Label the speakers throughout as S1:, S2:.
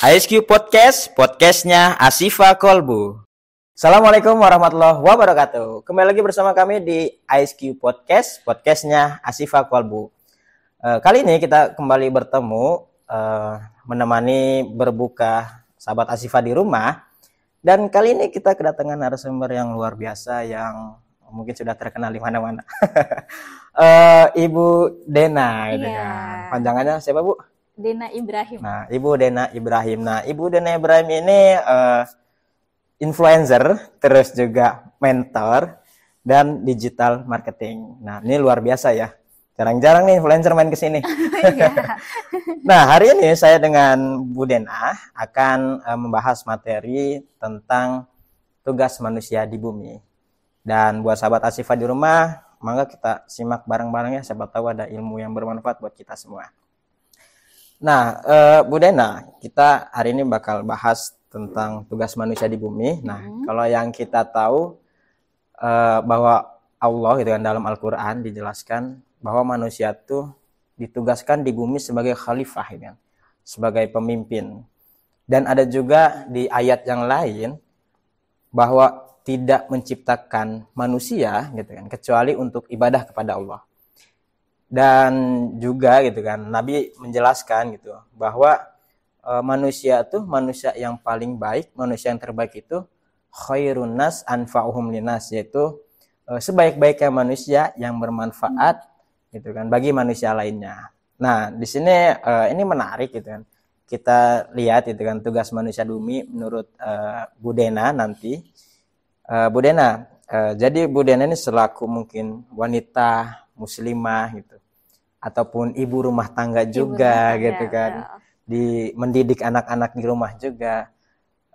S1: ISQ Podcast, podcastnya Asifa Kolbu. Assalamualaikum warahmatullahi wabarakatuh. Kembali lagi bersama kami di ISQ Podcast, podcastnya Asifa Kolbu. Kali ini kita kembali bertemu, menemani berbuka sahabat Asifa di rumah. Dan kali ini kita kedatangan narasumber yang luar biasa yang mungkin sudah terkenal di mana-mana. Ibu Dena, gitu kan. Panjangannya siapa, Bu?
S2: Dena Ibrahim.
S1: Nah, Ibu Dena Ibrahim. Nah, Ibu Dena Ibrahim ini influencer, terus juga mentor dan digital marketing. Nah, ini luar biasa ya. Jarang-jarang nih influencer main ke sini. Nah, hari ini saya dengan Bu Dena akan membahas materi tentang tugas manusia di bumi. Dan buat sahabat Asifa di rumah, mangga kita simak bareng-bareng ya, siapa tahu ada ilmu yang bermanfaat buat kita semua. Nah, Bu Dena, kita hari ini bakal bahas tentang tugas manusia di bumi. Nah, kalau yang kita tahu bahwa Allah gitu kan dalam Al-Qur'an dijelaskan bahwa manusia tuh ditugaskan di bumi sebagai khalifah gitu kan, sebagai pemimpin. Dan ada juga di ayat yang lain bahwa tidak menciptakan manusia gitu kan kecuali untuk ibadah kepada Allah. Dan juga gitu kan Nabi menjelaskan gitu bahwa manusia tuh manusia yang paling baik, manusia yang terbaik itu khairun nas anfa'uhum linas, yaitu sebaik-baiknya manusia yang bermanfaat gitu kan bagi manusia lainnya. Nah, di sini ini menarik gitu kan. Kita lihat itu kan tugas manusia bumi menurut Bu Dena nanti. Bu Dena, jadi Bu Dena ini selaku mungkin wanita muslimah gitu, ataupun ibu rumah tangga juga gitu kan, mendidik anak-anak di rumah juga.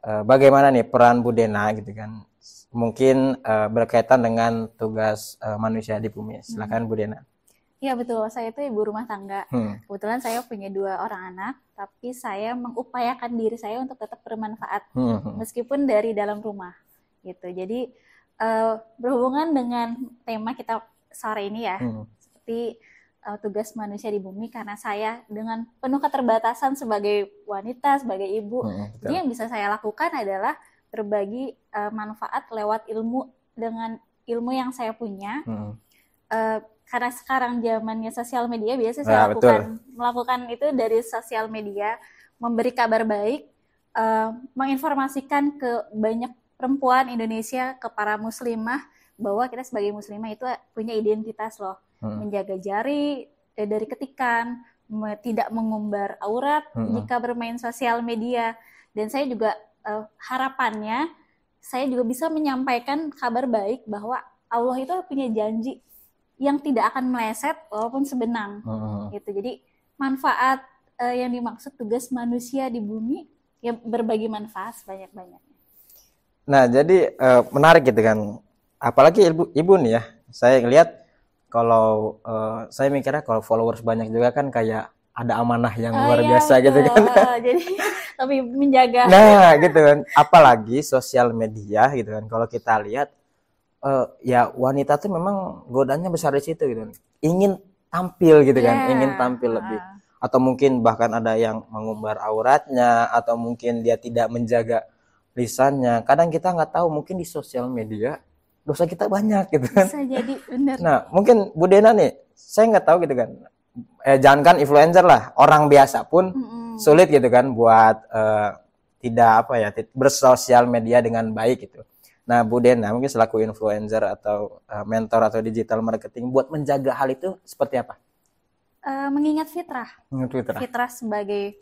S1: Bagaimana nih peran Bu Dena gitu kan, mungkin berkaitan dengan tugas manusia di bumi. Silakan Bu Dena.
S2: Iya betul, saya itu ibu rumah tangga. Kebetulan saya punya 2 orang anak, tapi saya mengupayakan diri saya untuk tetap bermanfaat meskipun dari dalam rumah gitu. Jadi berhubungan dengan tema kita sore ini ya, seperti tugas manusia di bumi, karena saya dengan penuh keterbatasan sebagai wanita, sebagai ibu, jadi yang bisa saya lakukan adalah berbagi manfaat lewat ilmu, dengan ilmu yang saya punya. Karena sekarang zamannya sosial media, biasanya saya melakukan itu dari sosial media, memberi kabar baik, menginformasikan ke banyak perempuan Indonesia, ke para muslimah, bahwa kita sebagai muslimah itu punya identitas loh, menjaga jari dari ketikan, tidak mengumbar aurat jika bermain sosial media. Dan saya juga harapannya saya juga bisa menyampaikan kabar baik bahwa Allah itu punya janji yang tidak akan meleset walaupun sebenang gitu. Jadi manfaat yang dimaksud tugas manusia di bumi ya berbagi manfaat sebanyak-banyaknya.
S1: Nah, jadi menarik gitu kan. Apalagi ibu nih ya, saya lihat kalau saya mikirnya kalau followers banyak juga kan kayak ada amanah yang luar biasa gitu kan.
S2: Jadi lebih menjaga.
S1: Nah, gitu kan. Apalagi sosial media gitu kan. Kalau kita lihat ya wanita tuh memang godaannya besar di situ gitu kan. Ingin tampil gitu kan, ingin tampil lebih. Atau mungkin bahkan ada yang mengumbar auratnya, atau mungkin dia tidak menjaga lisannya. Kadang kita nggak tahu, mungkin di sosial media dosa kita banyak gitu kan.
S2: Bisa jadi benar.
S1: Nah, mungkin Bu Dena nih, saya nggak tahu gitu kan. Jangankan influencer lah, orang biasa pun sulit gitu kan buat tidak bersosial media dengan baik gitu. Nah, Bu Dena mungkin selaku influencer atau mentor atau digital marketing buat menjaga hal itu seperti apa?
S2: Mengingat fitrah. Fitrah sebagai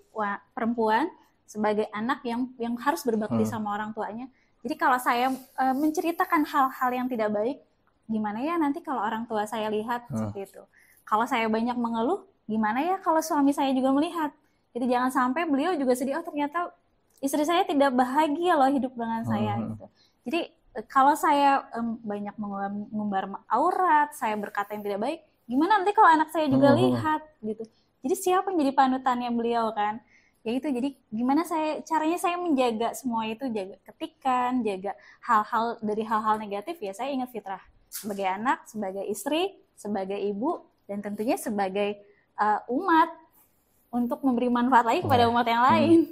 S2: perempuan, sebagai anak yang harus berbakti sama orang tuanya. Jadi kalau saya menceritakan hal-hal yang tidak baik, gimana ya nanti kalau orang tua saya lihat seperti itu. Kalau saya banyak mengeluh, gimana ya kalau suami saya juga melihat. Jadi jangan sampai beliau juga sedih, oh ternyata istri saya tidak bahagia loh hidup dengan saya gitu. Jadi kalau saya banyak mengumbar aurat, saya berkata yang tidak baik, gimana nanti kalau anak saya juga lihat gitu. Jadi siapa yang jadi panutannya beliau kan? Ya itu, jadi gimana caranya saya menjaga semua itu, jaga ketikan, jaga hal-hal negatif, ya saya ingat fitrah sebagai anak, sebagai istri, sebagai ibu, dan tentunya sebagai umat untuk memberi manfaat lagi kepada umat yang lain.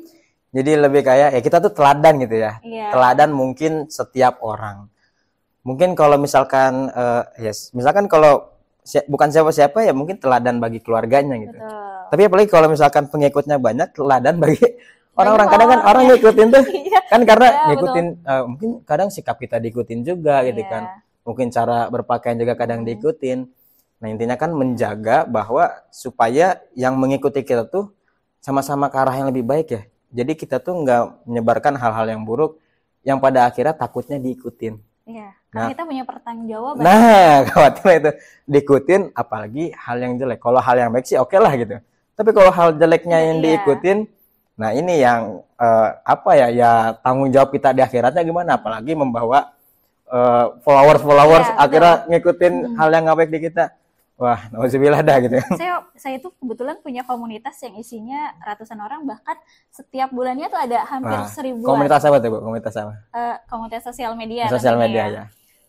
S1: Jadi lebih kayak ya kita tuh teladan gitu ya.
S2: Iya.
S1: Teladan mungkin setiap orang. Mungkin kalau misalkan misalkan kalau bukan siapa-siapa ya mungkin teladan bagi keluarganya gitu.
S2: Betul.
S1: Tapi apalagi kalau misalkan pengikutnya banyak, teladan bagi orang-orang. Kadang kan
S2: Banyak
S1: orang
S2: orang,
S1: ngikutin tuh
S2: Iya.
S1: kan karena
S2: Iya,
S1: ngikutin mungkin kadang sikap kita diikutin juga gitu
S2: Iya.
S1: kan. Mungkin cara berpakaian juga kadang diikutin. Nah, intinya kan menjaga bahwa supaya yang mengikuti kita tuh sama-sama ke arah yang lebih baik ya. Jadi kita tuh nggak menyebarkan hal-hal yang buruk yang pada akhirnya takutnya diikutin.
S2: Iya, karena kita punya pertanggungjawaban.
S1: Nah, khawatir itu diikutin, apalagi hal yang jelek. Kalau hal yang baik sih oke lah gitu. Tapi kalau hal jeleknya yang diikutin, nah ini yang ya tanggung jawab kita di akhiratnya gimana? Apalagi membawa followers akhirnya ngikutin hal yang nggak baik di kita. Wah, nauzubillah dah gitu.
S2: Saya itu kebetulan punya komunitas yang isinya ratusan orang, bahkan setiap bulannya tuh ada hampir 1000-an.
S1: Komunitas apa tuh, Bu? Komunitas apa?
S2: Komunitas sosial media.
S1: Sosial media ya.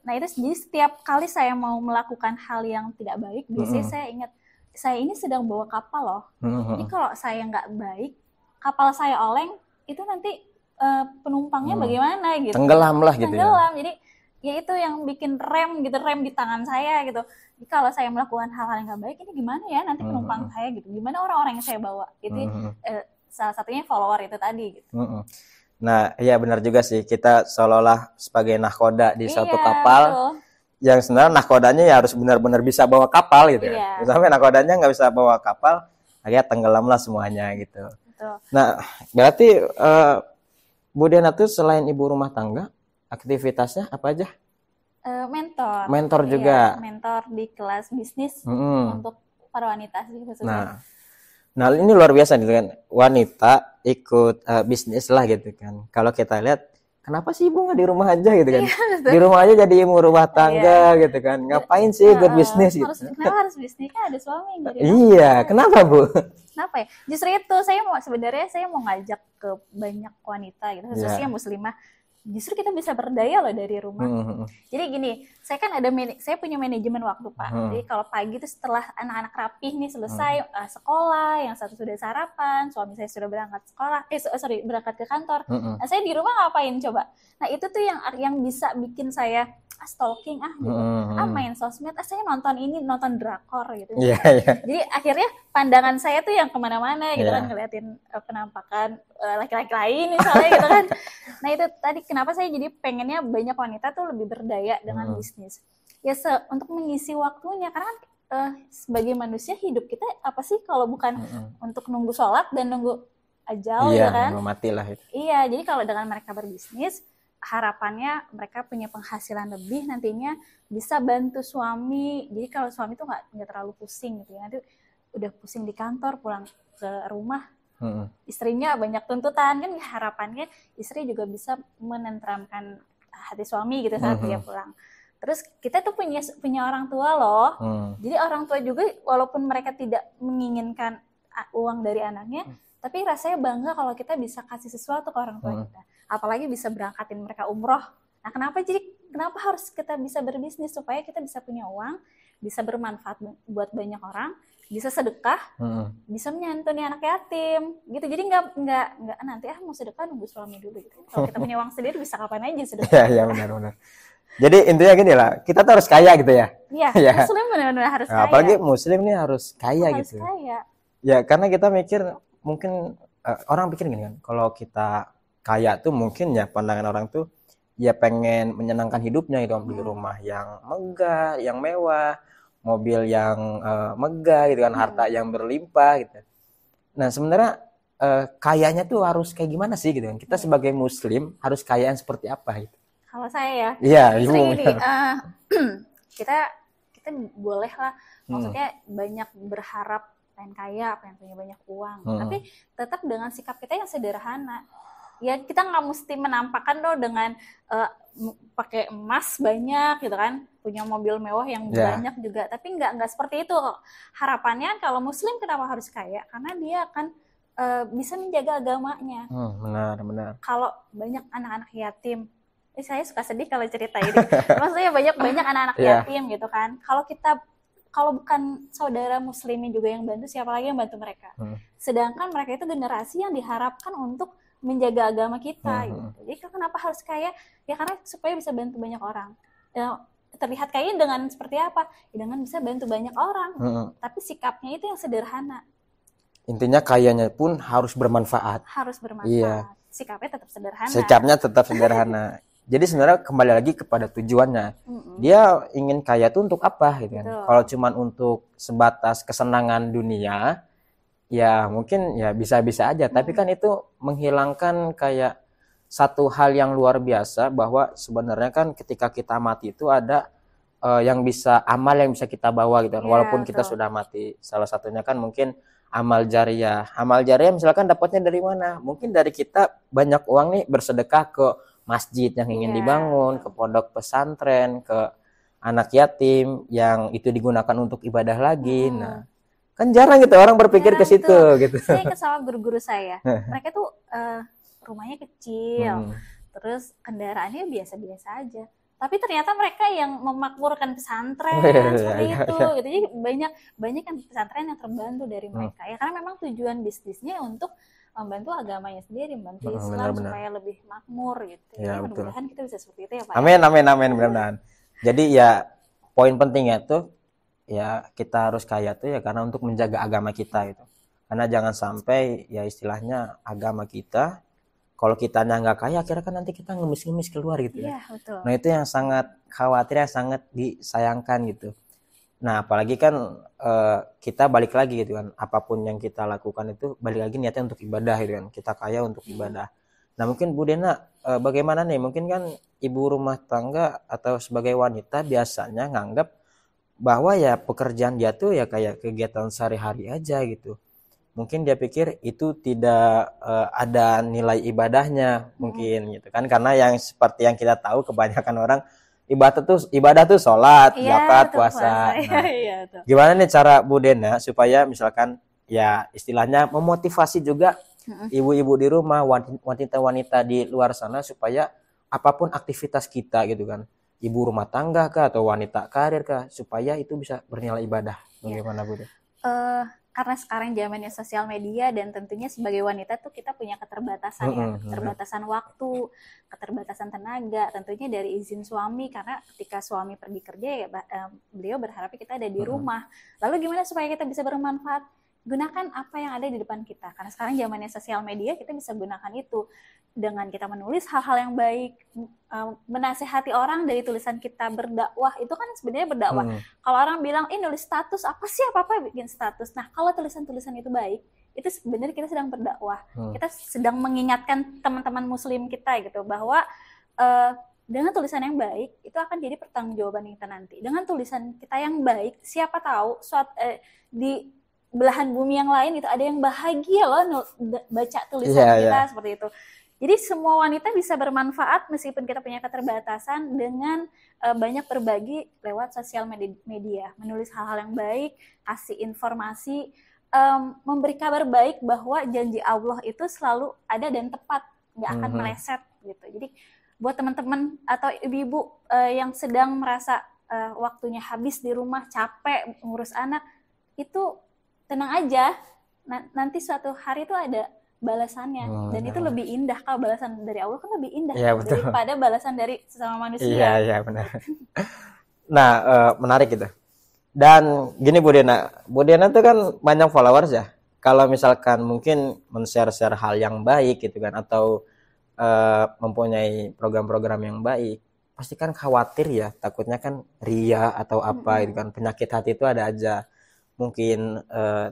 S2: Nah, itu jadi setiap kali saya mau melakukan hal yang tidak baik, biasanya saya ingat, saya ini sedang bawa kapal loh. Jadi kalau saya nggak baik, kapal saya oleng, itu nanti penumpangnya bagaimana gitu.
S1: Tenggelam lah gitu ya.
S2: Tenggelam, jadi ya itu yang bikin rem di tangan saya gitu. Jadi kalau saya melakukan hal-hal yang nggak baik, ini gimana ya nanti penumpang saya gitu, gimana orang-orang yang saya bawa gitu. Salah satunya follower itu tadi gitu.
S1: Nah, iya benar juga sih, kita seolah-olah sebagai nahkoda di suatu kapal,
S2: betul.
S1: Yang sebenarnya nahkodanya ya harus benar-benar bisa bawa kapal gitu ya. Sampai nahkodanya nggak bisa bawa kapal, akhirnya tenggelamlah semuanya gitu.
S2: Betul.
S1: Nah, berarti Bu Diana tuh selain ibu rumah tangga, aktivitasnya apa aja?
S2: Mentor
S1: juga.
S2: Mentor di kelas bisnis untuk para wanita sih khususnya.
S1: Nah ini luar biasa gitu kan, wanita ikut bisnis lah gitu kan. Kalau kita lihat, kenapa sih ibu nggak di rumah aja gitu kan? Di rumah aja jadi ibu rumah tangga gitu kan. Ngapain sih ikut bisnis gitu?
S2: Kenapa harus bisnis? Kan ada suami.
S1: Iya, kenapa Bu?
S2: Kenapa ya? Justru itu saya mau ngajak ke banyak wanita gitu, khususnya muslimah. Justru kita bisa berdaya loh dari rumah. Jadi gini, saya punya manajemen waktu Pak. Jadi kalau pagi itu setelah anak-anak rapih nih selesai sekolah, yang satu sudah sarapan, suami saya sudah berangkat berangkat ke kantor. Nah, saya di rumah ngapain coba? Nah itu tuh yang bisa bikin saya stalking gitu. Main sosmed, saya nonton drakor gitu. Jadi akhirnya pandangan saya tuh yang kemana-mana gitu kan, ngeliatin penampakan laki-laki lain misalnya gitu kan. Nah itu tadi kenapa saya jadi pengennya banyak wanita tuh lebih berdaya dengan bisnis. Ya untuk mengisi waktunya, karena sebagai manusia hidup kita apa sih kalau bukan untuk nunggu sholat dan nunggu ajal gitu kan.
S1: Iya, mati lah itu.
S2: Iya, jadi kalau dengan mereka berbisnis, harapannya mereka punya penghasilan lebih, nantinya bisa bantu suami. Jadi kalau suami tuh nggak terlalu pusing gitu ya, nanti udah pusing di kantor, pulang ke rumah istrinya banyak tuntutan kan, harapannya istri juga bisa menenteramkan hati suami gitu saat dia pulang. Terus kita tuh punya orang tua loh, jadi orang tua juga walaupun mereka tidak menginginkan uang dari anaknya, tapi rasanya bangga kalau kita bisa kasih sesuatu ke orang tua kita. Apalagi bisa berangkatin mereka umroh. Nah kenapa harus kita bisa berbisnis, supaya kita bisa punya uang, bisa bermanfaat buat banyak orang, bisa sedekah, bisa menyantuni anak yatim gitu. Jadi nggak nanti mau sedekah nunggu suami dulu gitu. Kalau kita punya uang sendiri bisa kapan aja sedekah.
S1: Iya benar. Jadi intinya gini lah, kita tuh harus kaya gitu ya.
S2: Iya, muslim benar-benar harus kaya.
S1: Apalagi muslim nih harus kaya gitu.
S2: Harus kaya.
S1: Ya karena kita mikir mungkin orang pikir gini kan, kalau kita kaya tuh mungkin ya pandangan orang tuh ya pengen menyenangkan hidupnya gitu, beli rumah yang megah, yang mewah, mobil yang megah gitu kan, harta yang berlimpah gitu. Nah sebenarnya kayanya tuh harus kayak gimana sih gitu kan? Kita sebagai muslim harus kaya yang seperti apa gitu?
S2: Kalau saya
S1: Iya,
S2: kita boleh lah, maksudnya banyak berharap pengen kaya, pengen punya banyak uang, tapi tetap dengan sikap kita yang sederhana. Ya kita nggak mesti menampakkan loh dengan pakai emas banyak gitu kan, punya mobil mewah yang banyak juga, tapi nggak seperti itu. Harapannya kalau muslim kenapa harus kaya? Karena dia akan bisa menjaga agamanya.
S1: Benar.
S2: Kalau banyak anak-anak yatim, saya suka sedih kalau cerita ini. Maksudnya banyak anak-anak yatim gitu kan. Kalau bukan saudara muslimin juga yang bantu, siapa lagi yang bantu mereka? Sedangkan mereka itu generasi yang diharapkan untuk menjaga agama kita gitu. Jadi kenapa harus kaya? Ya karena supaya bisa bantu banyak orang. Terlihat kaya dengan seperti apa? Ya dengan bisa bantu banyak orang. Tapi sikapnya itu yang sederhana.
S1: Intinya kayanya pun harus bermanfaat.
S2: Harus bermanfaat.
S1: Iya.
S2: Sikapnya tetap sederhana.
S1: Sikapnya tetap sederhana. Jadi sebenarnya kembali lagi kepada tujuannya. Dia ingin kaya itu untuk apa gitu kan. Kalau cuman untuk sebatas kesenangan dunia, ya mungkin ya bisa-bisa aja. Tapi kan itu menghilangkan kayak satu hal yang luar biasa, bahwa sebenarnya kan ketika kita mati itu ada yang bisa, amal yang bisa kita bawa gitu kan. Walaupun kita sudah mati. Salah satunya kan mungkin amal jariah. Amal jariah misalkan dapatnya dari mana? Mungkin dari kita banyak uang nih bersedekah ke masjid yang ingin dibangun, ke pondok pesantren, ke anak yatim yang itu digunakan untuk ibadah lagi. Nah, kan jarang gitu orang berpikir ke situ gitu.
S2: Saya ingat sama guru-guru saya. Mereka tuh rumahnya kecil, terus kendaraannya biasa-biasa aja. Tapi ternyata mereka yang memakmurkan pesantren seperti itu. Gitu. Jadi banyak kan pesantren yang terbantu dari mereka. Ya karena memang tujuan bisnisnya untuk membantu agamanya sendiri, membantu Islam supaya lebih makmur gitu. Ya, mudah-mudahan kita bisa seperti itu ya Pak.
S1: Amin, amin, amin, mudah-mudahan. Jadi ya poin pentingnya tuh ya kita harus kaya tuh ya karena untuk menjaga agama kita gitu. Karena jangan sampai ya istilahnya agama kita, kalau kitanya nggak kaya akhirnya kan nanti kita ngemis-ngemis keluar gitu ya.
S2: Betul.
S1: Nah itu yang sangat khawatir, yang sangat disayangkan gitu. Nah apalagi kan kita balik lagi gitu kan, apapun yang kita lakukan itu balik lagi niatnya untuk ibadah gitu kan, kita kaya untuk ibadah. Nah mungkin Bu Dena bagaimana nih, mungkin kan ibu rumah tangga atau sebagai wanita biasanya nganggap bahwa ya pekerjaan dia tuh ya kayak kegiatan sehari-hari aja gitu. Mungkin dia pikir itu tidak ada nilai ibadahnya mungkin gitu kan, karena yang seperti yang kita tahu kebanyakan orang ibadah tuh sholat, zakat, puasa. Nah, gimana nih cara Bu Dena supaya misalkan ya istilahnya memotivasi juga ibu-ibu di rumah, wanita-wanita di luar sana supaya apapun aktivitas kita gitu kan, ibu rumah tangga kah atau wanita karir kah, supaya itu bisa bernilai ibadah. Bagaimana Bu Dena?
S2: Karena sekarang zamannya sosial media dan tentunya sebagai wanita tuh kita punya keterbatasan ya, keterbatasan waktu, keterbatasan tenaga, tentunya dari izin suami, karena ketika suami pergi kerja ya beliau berharap kita ada di rumah. Lalu gimana supaya kita bisa bermanfaat? Gunakan apa yang ada di depan kita, karena sekarang zamannya sosial media, kita bisa gunakan itu dengan kita menulis hal-hal yang baik, menasehati orang dari tulisan kita, berdakwah itu kan sebenarnya berdakwah. Kalau orang bilang nulis status apa sih, apa bikin status. Nah kalau tulisan-tulisan itu baik, itu sebenarnya kita sedang berdakwah, kita sedang mengingatkan teman-teman muslim kita gitu bahwa dengan tulisan yang baik itu akan jadi pertanggungjawaban kita nanti. Dengan tulisan kita yang baik, siapa tahu di belahan bumi yang lain itu ada yang bahagia loh baca tulisan kita seperti itu. Jadi semua wanita bisa bermanfaat meskipun kita punya keterbatasan dengan banyak berbagi lewat sosial media, menulis hal-hal yang baik, kasih informasi, memberi kabar baik bahwa janji Allah itu selalu ada dan tepat, nggak akan meleset gitu. Jadi buat teman-teman atau ibu-ibu yang sedang merasa waktunya habis di rumah, capek ngurus anak, itu tenang aja, nanti suatu hari itu ada balasannya, dan itu lebih indah. Kalau balasan dari Allah kan lebih indah daripada balasan dari sesama manusia.
S1: Iya benar. Nah menarik gitu. Dan gini Bu Dena tuh kan banyak followers ya. Kalau misalkan mungkin men-share hal yang baik gitu kan, atau mempunyai program-program yang baik, pasti kan khawatir ya, takutnya kan ria atau apa gitu kan, penyakit hati itu ada aja. Mungkin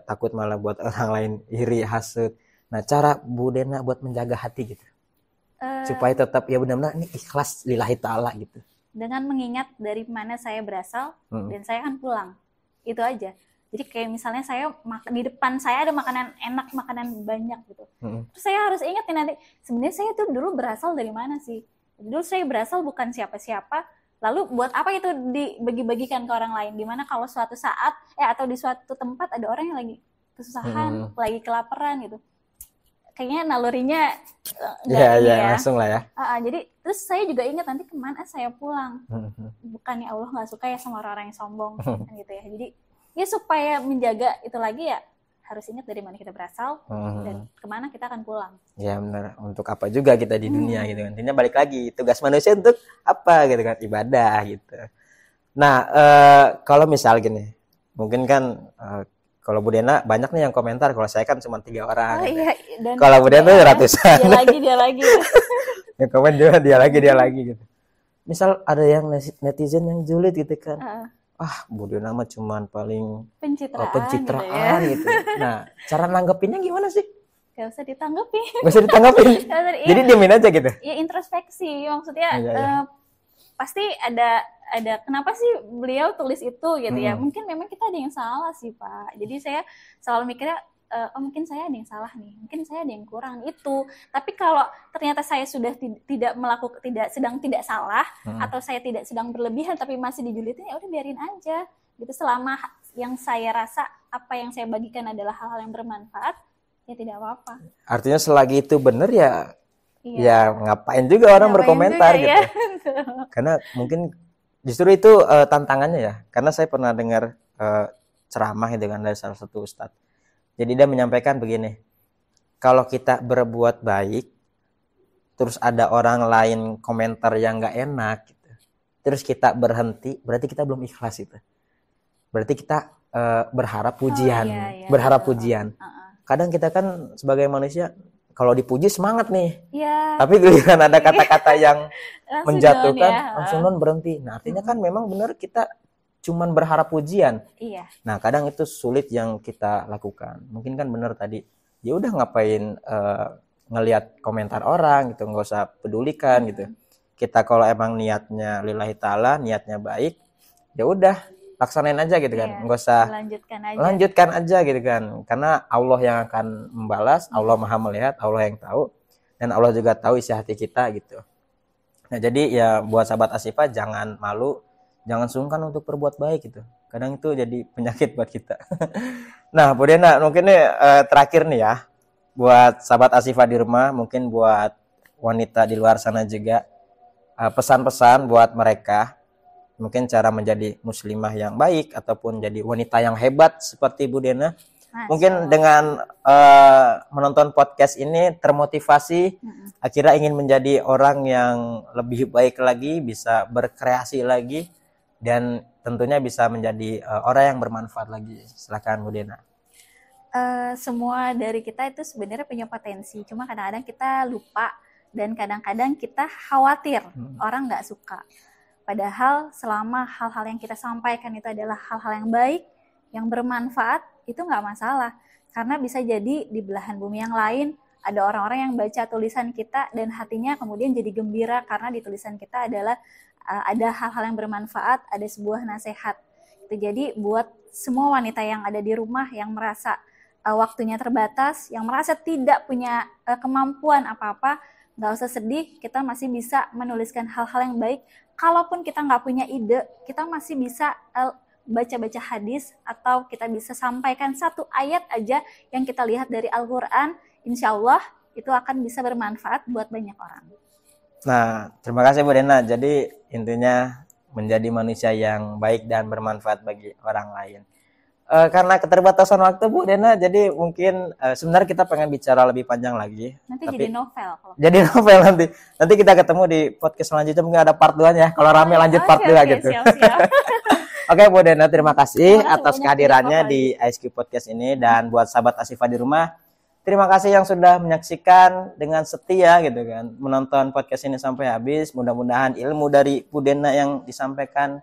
S1: takut malah buat orang lain iri, hasut. Nah cara Bu Dena buat menjaga hati gitu supaya tetap ya benar-benar ini ikhlas lillahi ta'ala gitu,
S2: dengan mengingat dari mana saya berasal dan saya akan pulang, itu aja. Jadi kayak misalnya saya di depan saya ada makanan enak, makanan banyak gitu, terus saya harus ingat nih nanti sebenarnya saya tuh dulu berasal dari mana sih. Dulu saya berasal bukan siapa-siapa, lalu buat apa itu dibagi-bagikan ke orang lain? Dimana kalau suatu saat atau di suatu tempat ada orang yang lagi kesusahan, lagi kelaparan gitu, kayaknya nalurinya
S1: langsung lah ya.
S2: Jadi terus saya juga ingat nanti kemana saya pulang. Bukannya Allah nggak suka ya sama orang-orang yang sombong kan gitu ya. Jadi ya supaya menjaga itu lagi ya harus ingat dari mana kita berasal dan kemana kita akan pulang.
S1: Ya benar. Untuk apa juga kita di dunia gitu kan. Intinya balik lagi, tugas manusia untuk apa gitu kan, ibadah gitu. Nah, kalau misal gini, mungkin kan kalau Bu Dena banyak nih yang komentar, kalau saya kan cuma 3 orang.
S2: Gitu. Iya, dan
S1: kalau Bu Dena tuh ratusan.
S2: Dia lagi.
S1: Ya komen juga dia lagi gitu. Misal ada yang netizen yang julid gitu kan. Bu Dena mah cuman paling pencitraan gitu. Nah, cara nanggepinnya gimana sih?
S2: Gak usah ditanggepin.
S1: Jadi diemin aja gitu.
S2: Ya introspeksi, maksudnya pasti ada kenapa sih beliau tulis itu gitu ya. Mungkin memang kita ada yang salah sih, Pak. Jadi saya selalu mikirnya mungkin saya ada yang salah nih, mungkin saya ada yang kurang itu. Tapi kalau ternyata saya sudah tidak salah atau saya tidak sedang berlebihan tapi masih dijulitin, ya udah biarin aja gitu. Selama yang saya rasa apa yang saya bagikan adalah hal-hal yang bermanfaat, ya tidak apa-apa.
S1: Artinya selagi itu benar ya ngapain juga orang berkomentar gitu. Ya. Karena mungkin justru itu tantangannya ya. Karena saya pernah dengar ceramah gitu kan dari salah satu ustadz. Jadi dia menyampaikan begini, kalau kita berbuat baik, terus ada orang lain komentar yang nggak enak, gitu, terus kita berhenti, berarti kita belum ikhlas itu. Berarti kita berharap pujian, pujian. Kadang kita kan sebagai manusia, kalau dipuji semangat nih, tapi giliran ada kata-kata yang menjatuhkan, langsung berhenti. Nah artinya kan memang benar kita cuman berharap pujian.
S2: Iya.
S1: Nah, kadang itu sulit yang kita lakukan. Mungkin kan benar tadi. Ya udah ngapain ngelihat komentar orang gitu, nggak usah pedulikan gitu. Kita kalau emang niatnya lillahi taala, niatnya baik, ya udah laksanain aja gitu kan. Nggak usah lanjutkan aja gitu kan. Karena Allah yang akan membalas, Allah Maha melihat, Allah yang tahu, dan Allah juga tahu isi hati kita gitu. Nah, jadi ya buat sahabat Asyifa jangan malu, jangan sungkan untuk berbuat baik gitu. Kadang itu jadi penyakit buat kita. Nah, Bu Dena, mungkin nih terakhir nih ya, buat sahabat Asyifa di rumah, mungkin buat wanita di luar sana juga, pesan-pesan buat mereka, mungkin cara menjadi muslimah yang baik ataupun jadi wanita yang hebat seperti Bu Dena. Mungkin dengan menonton podcast ini termotivasi, akhirnya ingin menjadi orang yang lebih baik lagi, bisa berkreasi lagi, dan tentunya bisa menjadi orang yang bermanfaat lagi. Silakan Bu Dena.
S2: Semua dari kita itu sebenarnya punya potensi, cuma kadang-kadang kita lupa dan kadang-kadang kita khawatir orang nggak suka. Padahal selama hal-hal yang kita sampaikan itu adalah hal-hal yang baik, yang bermanfaat, itu nggak masalah. Karena bisa jadi di belahan bumi yang lain ada orang-orang yang baca tulisan kita dan hatinya kemudian jadi gembira karena di tulisan kita adalah ada hal-hal yang bermanfaat, ada sebuah nasihat. Jadi buat semua wanita yang ada di rumah yang merasa waktunya terbatas, yang merasa tidak punya kemampuan apa-apa, nggak usah sedih, kita masih bisa menuliskan hal-hal yang baik. Kalaupun kita nggak punya ide, kita masih bisa baca-baca hadis atau kita bisa sampaikan satu ayat aja yang kita lihat dari Al-Quran, insya Allah itu akan bisa bermanfaat buat banyak orang.
S1: Nah, terima kasih Bu Dena. Jadi intinya menjadi manusia yang baik dan bermanfaat bagi orang lain. Karena keterbatasan waktu Bu Dena, jadi mungkin sebenarnya kita pengen bicara lebih panjang lagi.
S2: Nanti jadi novel.
S1: Jadi novel nanti. Nanti kita ketemu di podcast selanjutnya, mungkin ada part 2-nya. Kalau rame lanjut part 2 gitu.
S2: Siap.
S1: Oke Bu Dena, terima kasih atas kehadirannya di ISQ Podcast ini. Dan buat sahabat Asyifa di rumah, terima kasih yang sudah menyaksikan dengan setia gitu kan, menonton podcast ini sampai habis. Mudah-mudahan ilmu dari Bu Dena yang disampaikan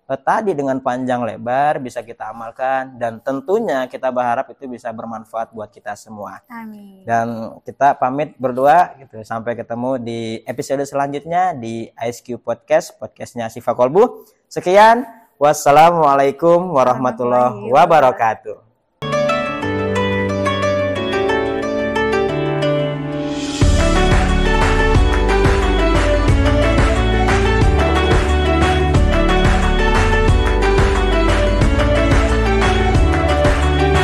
S1: tadi dengan panjang lebar bisa kita amalkan, dan tentunya kita berharap itu bisa bermanfaat buat kita semua.
S2: Amin.
S1: Dan kita pamit berdua gitu, sampai ketemu di episode selanjutnya di ISQ Podcast, podcastnya Asyifa Kolbu. Sekian, wassalamualaikum warahmatullahi wabarakatuh.